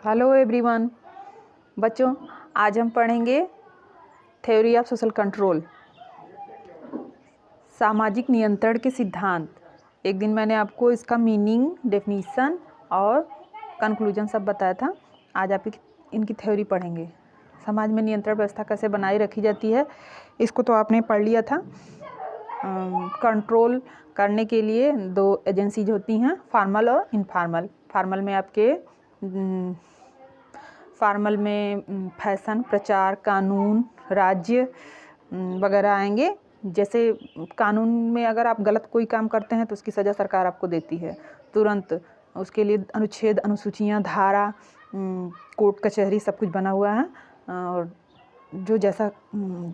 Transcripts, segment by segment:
Hello everyone. बच्चों, आज हम पढ़ेंगे थ्योरी ऑफ सोशल कंट्रोल, सामाजिक नियंत्रण के सिद्धांत। एक दिन मैंने आपको इसका मीनिंग, डेफिनीशन और कंक्लूजन सब बताया था। आज आप इनकी थ्योरी पढ़ेंगे। समाज में नियंत्रण व्यवस्था कैसे बनाए रखी जाती है, इसको तो आपने पढ़ लिया था। कंट्रोल करने के लिए दो एजेंसीज होती हैं, फॉर्मल और इनफॉर्मल। फॉर्मल में फैशन, प्रचार, कानून, राज्य वगैरह आएंगे। जैसे कानून में अगर आप गलत कोई काम करते हैं तो उसकी सज़ा सरकार आपको देती है तुरंत। उसके लिए अनुच्छेद, अनुसूचियाँ, धारा, कोर्ट कचहरी सब कुछ बना हुआ है और जो जैसा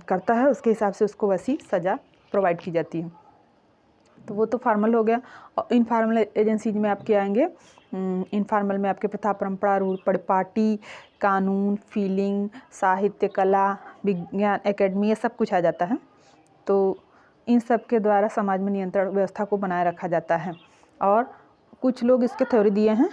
करता है उसके हिसाब से उसको वैसी सज़ा प्रोवाइड की जाती है। तो वो तो फॉर्मल हो गया। और इनफॉर्मल एजेंसीज में आपके आएंगे। इनफॉर्मल में आपके प्रथा, परंपरा, रूल, परिपाटी, कानून, फीलिंग, साहित्य, कला, विज्ञान, एकेडमी, ये सब कुछ आ जाता है। तो इन सब के द्वारा समाज में नियंत्रण व्यवस्था को बनाए रखा जाता है। और कुछ लोग इसके थ्योरी दिए हैं,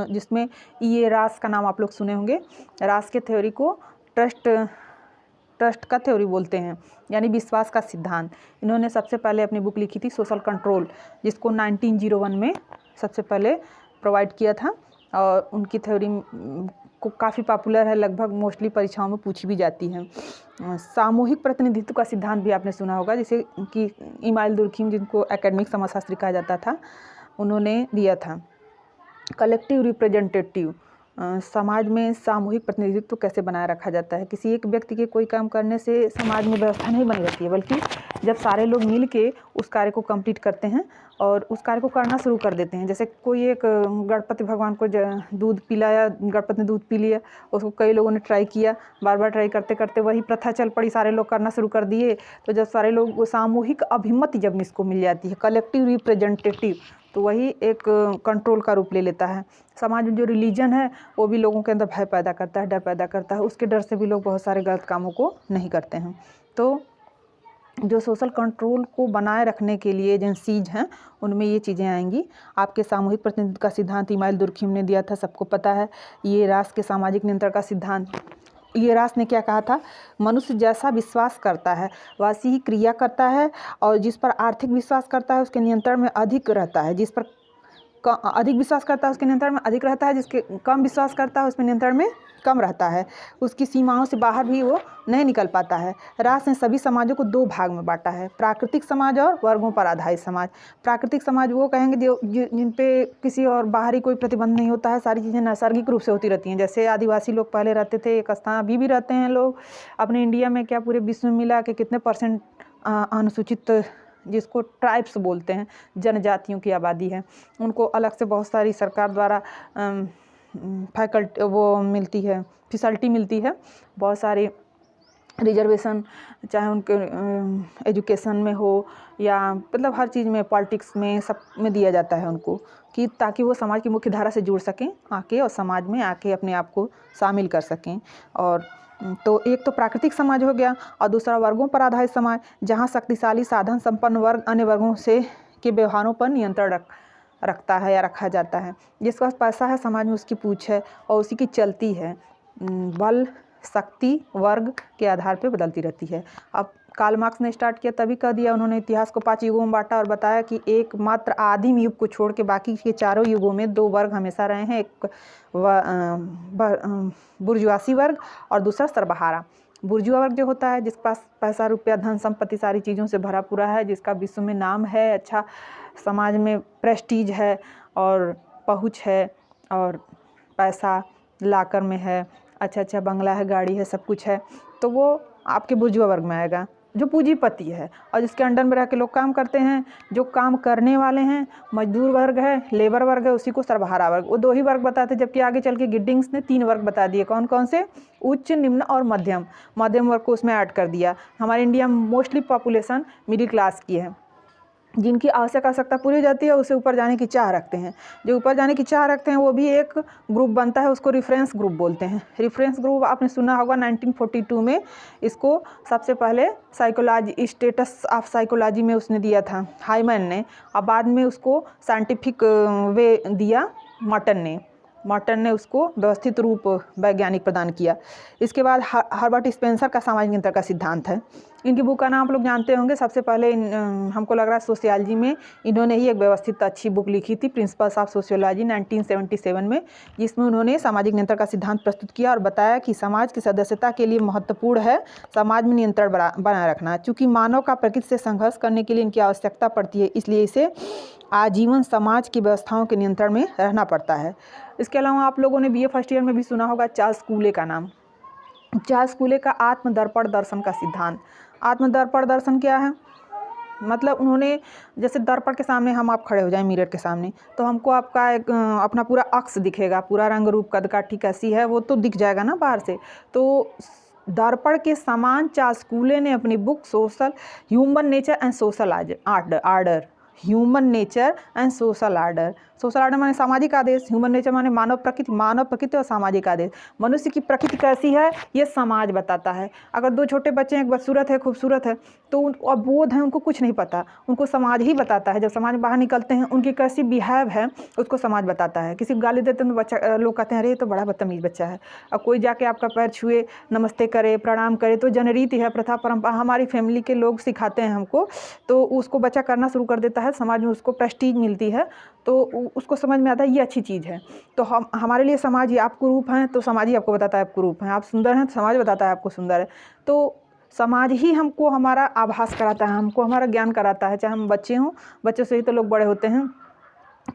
जिसमें ये रास का नाम आप लोग सुने होंगे। रास के थ्योरी को ट्रस्ट का थ्योरी बोलते हैं, यानी विश्वास का सिद्धांत। इन्होंने सबसे पहले अपनी बुक लिखी थी सोशल कंट्रोल, जिसको 1901 में सबसे पहले प्रोवाइड किया था। और उनकी थ्योरी को काफ़ी पॉपुलर है, लगभग मोस्टली परीक्षाओं में पूछी भी जाती है। सामूहिक प्रतिनिधित्व का सिद्धांत भी आपने सुना होगा, जिसे कि इमाइल दुर्खीम, जिनको एकेडमिक समाजशास्त्री कहा जाता था, उन्होंने दिया था। कलेक्टिव रिप्रेजेंटेटिव, समाज में सामूहिक प्रतिनिधित्व कैसे बनाए रखा जाता है। किसी एक व्यक्ति के कोई काम करने से समाज में व्यवस्था नहीं बनी रहती है, बल्कि जब सारे लोग मिल के उस कार्य को कंप्लीट करते हैं और उस कार्य को करना शुरू कर देते हैं। जैसे कोई एक गणपति भगवान को दूध पिलाया, गणपति ने दूध पी लिया, उसको कई लोगों ने ट्राई किया, बार बार ट्राई करते करते वही प्रथा चल पड़ी, सारे लोग करना शुरू कर दिए। तो जब सारे लोग, सामूहिक अभिमति जब इसको मिल जाती है, कलेक्टिव रिप्रेजेंटेटिव, तो वही एक कंट्रोल का रूप ले लेता है। समाज में जो रिलीजन है वो भी लोगों के अंदर भय पैदा करता है, डर पैदा करता है। उसके डर से भी लोग बहुत सारे गलत कामों को नहीं करते हैं। तो जो सोशल कंट्रोल को बनाए रखने के लिए एजेंसीज हैं, उनमें ये चीज़ें आएंगी। आपके सामूहिक प्रतिनिधित्व का सिद्धांत इमाइल दुर्खीम ने दिया था, सबको पता है। ये रास के सामाजिक नियंत्रण का सिद्धांत, ये रास ने क्या कहा था? मनुष्य जैसा विश्वास करता है वैसी ही क्रिया करता है, और जिस पर आर्थिक विश्वास करता है उसके नियंत्रण में अधिक रहता है, जिस पर अधिक विश्वास करता है उसके नियंत्रण में अधिक रहता है, जिसके कम विश्वास करता है उसमें नियंत्रण में कम रहता है। उसकी सीमाओं से बाहर भी वो नहीं निकल पाता है। रास ने सभी समाजों को दो भाग में बांटा है, प्राकृतिक समाज और वर्गों पर आधारित समाज। प्राकृतिक समाज वो कहेंगे जिन पे किसी और बाहरी कोई प्रतिबंध नहीं होता है, सारी चीज़ें नैसर्गिक रूप से होती रहती हैं। जैसे आदिवासी लोग पहले रहते थे एक स्थान, अभी भी रहते हैं लोग अपने इंडिया में, क्या पूरे विश्व में मिला के कितने परसेंट अनुसूचित, जिसको ट्राइब्स बोलते हैं, जनजातियों की आबादी है। उनको अलग से बहुत सारी सरकार द्वारा फैकल्टी वो मिलती है, फैसिलिटी मिलती है, बहुत सारी रिजर्वेशन, चाहे उनके एजुकेशन में हो या मतलब हर चीज़ में, पॉलिटिक्स में, सब में दिया जाता है उनको, कि ताकि वो समाज की मुख्य धारा से जुड़ सकें आके, और समाज में आके अपने आप को शामिल कर सकें। और तो एक तो प्राकृतिक समाज हो गया, और दूसरा वर्गों पर आधारित समाज, जहाँ शक्तिशाली साधन संपन्न वर्ग अन्य वर्गों से के व्यवहारों पर नियंत्रण रखता है या रखा जाता है। जिसके पास पैसा है समाज में उसकी पूछ है और उसी की चलती है। बल, शक्ति वर्ग के आधार पर बदलती रहती है। अब कार्ल मार्क्स ने स्टार्ट किया, तभी कह दिया उन्होंने, इतिहास को 5 युगों में बांटा और बताया कि एकमात्र आदिम युग को छोड़ के बाकी के चारों युगों में 2 वर्ग हमेशा रहे हैं, एक बुर्जुआसी वर्ग और दूसरा सर्वहारा। बुर्जुआ वर्ग जो होता है, जिसके पास पैसा, रुपया, धन संपत्ति सारी चीज़ों से भरा पूरा है, जिसका विश्व में नाम है, अच्छा समाज में प्रेस्टीज है और पहुँच है और पैसा लाकर में है, अच्छा बंगला है, गाड़ी है, सब कुछ है, तो वो आपके बुर्जुआ वर्ग में आएगा, जो पूंजीपति है। और जिसके अंडर में रह के लोग काम करते हैं, जो काम करने वाले हैं, मजदूर वर्ग है, लेबर वर्ग है, उसी को सर्वहारा वर्ग। वो 2 ही वर्ग बताते, जबकि आगे चल के गिड्डिंग्स ने 3 वर्ग बता दिए। कौन कौन से? उच्च, निम्न और मध्यम। मध्यम वर्ग को उसमें ऐड कर दिया। हमारे इंडिया में मोस्टली पॉपुलेशन मिडिल क्लास की है, जिनकी आवश्यकता पूरी हो जाती है, उसे ऊपर जाने की चाह रखते हैं। जो ऊपर जाने की चाह रखते हैं वो भी एक ग्रुप बनता है, उसको रेफरेंस ग्रुप बोलते हैं। रेफरेंस ग्रुप आपने सुना होगा, 1942 में इसको सबसे पहले साइकोलॉजी, स्टेटस ऑफ साइकोलॉजी में उसने दिया था, हाइमन ने। और बाद में उसको साइंटिफिक वे दिया मॉर्टन ने। मॉर्टन ने उसको व्यवस्थित रूप वैज्ञानिक प्रदान किया। इसके बाद हर्बर्ट स्पेंसर का सामाजिक नियंत्रण का सिद्धांत है। इनकी बुक का नाम आप लोग जानते होंगे। सबसे पहले हमको लग रहा है सोशियोलॉजी में इन्होंने ही एक व्यवस्थित अच्छी बुक लिखी थी, प्रिंसिपल्स ऑफ सोशियोलॉजी 1977 में, जिसमें उन्होंने सामाजिक नियंत्रण का सिद्धांत प्रस्तुत किया और बताया कि समाज की सदस्यता के लिए महत्वपूर्ण है समाज में नियंत्रण बनाए रखना। चूँकि मानव का प्रकृति से संघर्ष करने के लिए इनकी आवश्यकता पड़ती है, इसलिए इसे आजीवन समाज की व्यवस्थाओं के नियंत्रण में रहना पड़ता है। इसके अलावा आप लोगों ने BA फर्स्ट ईयर में भी सुना होगा चार्ल्स कूले का नाम। चार्ल्स कूले का आत्मदर्पण दर्शन का सिद्धांत। आत्मदर्पण दर्शन क्या है? मतलब उन्होंने जैसे दर्पण के सामने हम आप खड़े हो जाएं, मिरर के सामने, तो हमको आपका एक अपना पूरा अक्स दिखेगा, पूरा रंग रूप कद काठी कैसी है वो तो दिख जाएगा ना बाहर से। तो दर्पण के समान चार्ल्स कूले ने अपनी book human nature and social order, human nature and social order, social order माने सामाजिक आदेश, ह्यूमन नेचर माने मानव प्रकृति और सामाजिक आदेश। मनुष्य की प्रकृति कैसी है ये समाज बताता है। अगर दो छोटे बच्चे हैं, एक बदसूरत है खूबसूरत है, तो अबोध है, उनको कुछ नहीं पता, उनको समाज ही बताता है। जब समाज बाहर निकलते हैं उनकी कैसी बिहेव है उसको समाज बताता है। किसी को गाली देते हैं तो बच्चा लोग कहते हैं अरे ये तो बड़ा बदतमीज बच्चा है। और कोई जाके आपका पैर छुए, नमस्ते करे, प्रणाम करे, तो जनरीति है, प्रथा परंपरा हमारी फैमिली के लोग सिखाते हैं हमको, तो उसको बच्चा करना शुरू कर देता है। समाज में उसको प्रेस्टीज मिलती है, तो उसको समझ में आता है ये अच्छी चीज़ है। तो हमारे लिए समाज ही आप कुरूप हैं तो समाज ही आपको बताता है आप कुरूप हैं, आप सुंदर हैं तो समाज बताता है आपको सुंदर है। तो समाज ही हमको हमारा आभास कराता है, हमको हमारा ज्ञान कराता है, चाहे हम बच्चे हों, बच्चों से ही तो लोग बड़े होते हैं।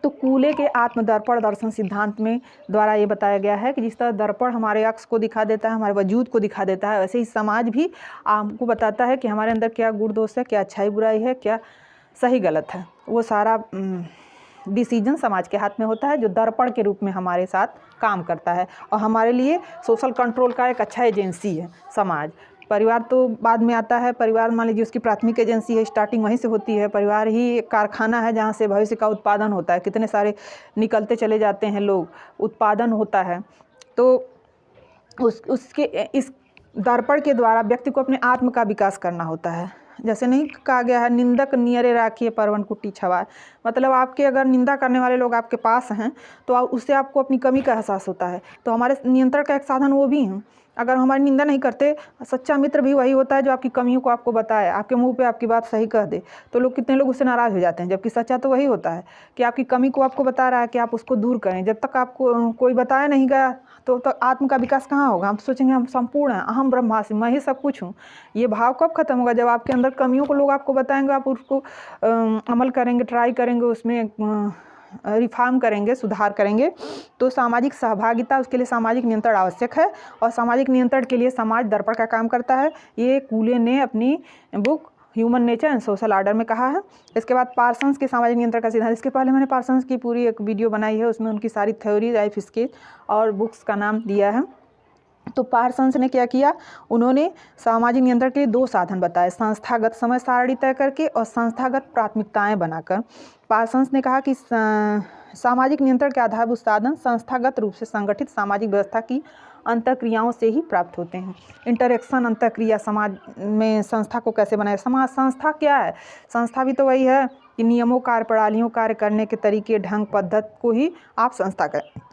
तो कूले के आत्मदर्पण दर्शन सिद्धांत में द्वारा ये बताया गया है कि जिस तरह दर्पण हमारे अक्स को दिखा देता है, हमारे वजूद को दिखा देता है, वैसे ही समाज भी हमको बताता है कि हमारे अंदर क्या गुण दोष है, क्या अच्छाई बुराई है, क्या सही गलत है। वो सारा डिसीजन समाज के हाथ में होता है, जो दर्पण के रूप में हमारे साथ काम करता है। और हमारे लिए सोशल कंट्रोल का एक अच्छा एजेंसी है समाज। परिवार तो बाद में आता है, परिवार मान लीजिए उसकी प्राथमिक एजेंसी है, स्टार्टिंग वहीं से होती है। परिवार ही एक कारखाना है जहाँ से भविष्य का उत्पादन होता है, कितने सारे निकलते चले जाते हैं लोग, उत्पादन होता है। तो उसके इस दर्पण के द्वारा व्यक्ति को अपने आत्म का विकास करना होता है। जैसे नहीं कहा गया है निंदक नियरे राखिए परवन कुट्टी छवाए, मतलब आपके अगर निंदा करने वाले लोग आपके पास हैं तो उससे आपको अपनी कमी का एहसास होता है। तो हमारे नियंत्रण का एक साधन वो भी हैं। अगर हमारी निंदा नहीं करते, सच्चा मित्र भी वही होता है जो आपकी कमियों को आपको बताए, आपके मुंह पे आपकी बात सही कह दे। तो लोग कितने लोग उससे नाराज़ हो जाते हैं, जबकि सच्चा तो वही होता है कि आपकी कमी को आपको बता रहा है कि आप उसको दूर करें। जब तक आपको कोई बताया नहीं गया तो आत्म का विकास कहाँ होगा? हम सोचेंगे हम संपूर्ण हैं, अहम ब्रह्मास्मि, मैं ही सब कुछ हूँ। ये भाव कब खत्म होगा? जब आपके अंदर कमियों को लोग आपको बताएंगे, आप उसको अमल करेंगे, ट्राई करेंगे, उसमें रिफॉर्म करेंगे, सुधार करेंगे। तो सामाजिक सहभागिता, उसके लिए सामाजिक नियंत्रण आवश्यक है, और सामाजिक नियंत्रण के लिए समाज दर्पण का काम करता है। ये कूले ने अपनी book human nature and social order में कहा है। इसके बाद पार्सन्स के सामाजिक नियंत्रण का सिद्धांत, इसके पहले मैंने पार्सन्स की पूरी एक वीडियो बनाई है, उसमें उनकी सारी थ्योरी, लाइफ स्केच और बुक्स का नाम दिया है। तो पार्सन्स ने क्या किया, उन्होंने सामाजिक नियंत्रण के लिए दो साधन बताए, संस्थागत समय सारणी तय करके और संस्थागत प्राथमिकताएं बनाकर। पार्सन्स ने कहा कि सामाजिक नियंत्रण के आधारभूत साधन संस्थागत रूप से संगठित सामाजिक व्यवस्था की अंतःक्रियाओं से ही प्राप्त होते हैं। इंटरेक्शन, अंतःक्रिया, समाज में संस्था को कैसे बनाए। समाज संस्था क्या है? संस्था भी तो वही है कि नियमों, कार्य प्रणालियों, कार्य करने के तरीके, ढंग, पद्धति को ही आप संस्था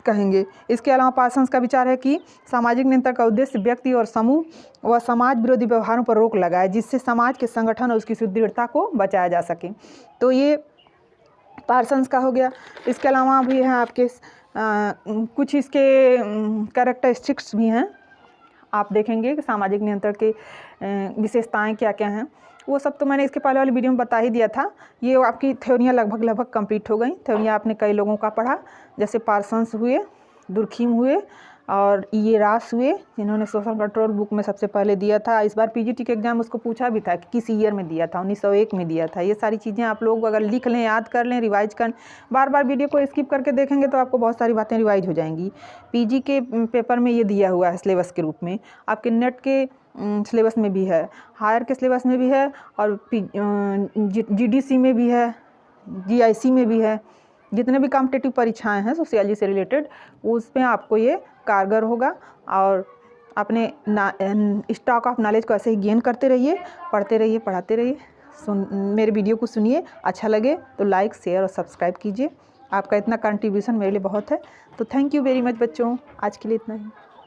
कहेंगे। इसके अलावा पार्सन्स का विचार है कि सामाजिक नियंत्रण का उद्देश्य व्यक्ति और समूह व समाज विरोधी व्यवहारों पर रोक लगाए, जिससे समाज के संगठन और उसकी सुदृढ़ता को बचाया जा सके। तो ये पार्सन्स का हो गया। इसके अलावा भी हैं आपके कुछ इसके कैरेक्टरिस्टिक्स भी हैं। आप देखेंगे कि सामाजिक नियंत्रण के विशेषताएं क्या क्या हैं। वो सब तो मैंने इसके पहले वाली वीडियो में बता ही दिया था। ये आपकी थ्योरियाँ लगभग कंप्लीट हो गई। थ्योरियाँ आपने कई लोगों का पढ़ा, जैसे पार्सन्स हुए, दुर्खीम हुए और ये रास हुए, जिन्होंने सोशल कंट्रोल बुक में सबसे पहले दिया था। इस बार पीजीटी के एग्जाम उसको पूछा भी था कि किस ईयर में दिया था, 1901 में दिया था। ये सारी चीज़ें आप लोग अगर लिख लें, याद कर लें, रिवाइज कर, बार बार वीडियो को स्किप करके देखेंगे तो आपको बहुत सारी बातें रिवाइज हो जाएंगी। पीजी के पेपर में ये दिया हुआ है सिलेबस के रूप में, आपके नेट के सिलेबस में भी है, हायर के सिलेबस में भी है, और जीडीसी में भी है, जीआईसी में भी है। जितने भी कॉम्पिटिटिव परीक्षाएं हैं सोशियोलॉजी से रिलेटेड, उसमें आपको ये कारगर होगा। और अपने स्टॉक ऑफ नॉलेज को ऐसे ही गेन करते रहिए, पढ़ते रहिए, पढ़ाते रहिए। मेरे वीडियो को सुनिए, अच्छा लगे तो लाइक, शेयर और सब्सक्राइब कीजिए। आपका इतना कंट्रीब्यूशन मेरे लिए बहुत है। तो थैंक यू वेरी मच बच्चों, आज के लिए इतना ही।